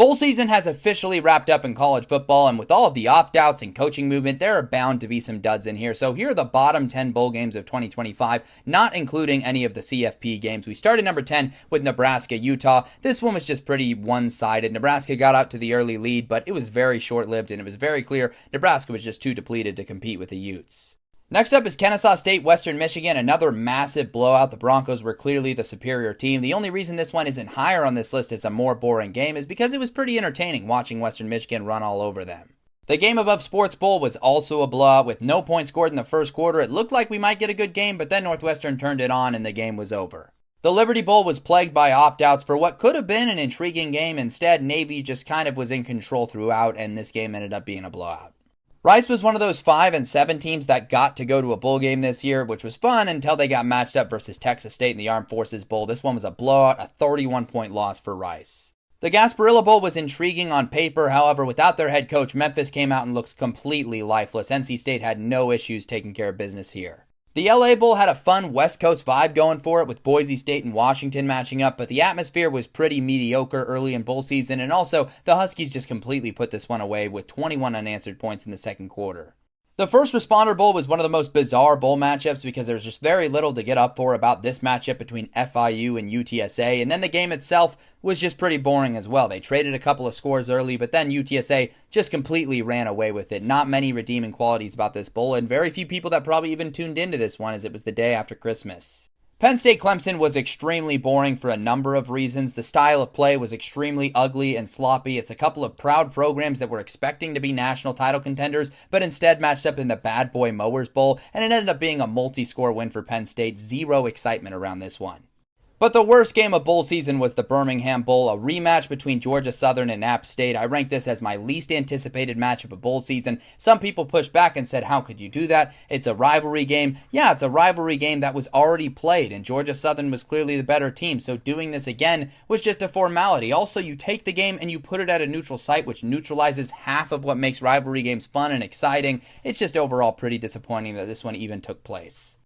Bowl season has officially wrapped up in college football, and with all of the opt-outs and coaching movement, there are bound to be some duds in here. So here are the bottom 10 bowl games of 2025, not including any of the CFP games. We started number 10 with Nebraska-Utah. This one was just pretty one-sided. Nebraska got out to the early lead, but it was very short-lived, and it was very clear Nebraska was just too depleted to compete with the Utes. Next up is Kennesaw State, Western Michigan, another massive blowout. The Broncos were clearly the superior team. The only reason this one isn't higher on this list as a more boring game is because it was pretty entertaining watching Western Michigan run all over them. The game above Sports Bowl was also a blowout with no points scored in the first quarter. It looked like we might get a good game, but then Northwestern turned it on and the game was over. The Liberty Bowl was plagued by opt-outs for what could have been an intriguing game. Instead, Navy just kind of was in control throughout, and this game ended up being a blowout. Rice was one of those 5 and 7 teams that got to go to a bowl game this year, which was fun until they got matched up versus Texas State in the Armed Forces Bowl. This one was a blowout, a 31-point loss for Rice. The Gasparilla Bowl was intriguing on paper. However, without their head coach, Memphis came out and looked completely lifeless. NC State had no issues taking care of business here. The LA Bowl had a fun West Coast vibe going for it with Boise State and Washington matching up, but the atmosphere was pretty mediocre early in bowl season, and also the Huskies just completely put this one away with 21 unanswered points in the second quarter. The First Responder Bowl was one of the most bizarre bowl matchups because there's just very little to get up for about this matchup between FIU and UTSA, and then the game itself was just pretty boring as well. They traded a couple of scores early, but then UTSA just completely ran away with it. Not many redeeming qualities about this bowl, and very few people that probably even tuned into this one as it was the day after Christmas. Penn State Clemson was extremely boring for a number of reasons. The style of play was extremely ugly and sloppy. It's a couple of proud programs that were expecting to be national title contenders, but instead matched up in the Bad Boy Mowers Bowl, and it ended up being a multi-score win for Penn State. Zero excitement around this one. But the worst game of bowl season was the Birmingham Bowl, a rematch between Georgia Southern and App State. I rank this as my least anticipated matchup of bowl season. Some people pushed back and said, how could you do that? It's a rivalry game. Yeah, it's a rivalry game that was already played, and Georgia Southern was clearly the better team, so doing this again was just a formality. Also, you take the game and you put it at a neutral site, which neutralizes half of what makes rivalry games fun and exciting. It's just overall pretty disappointing that this one even took place.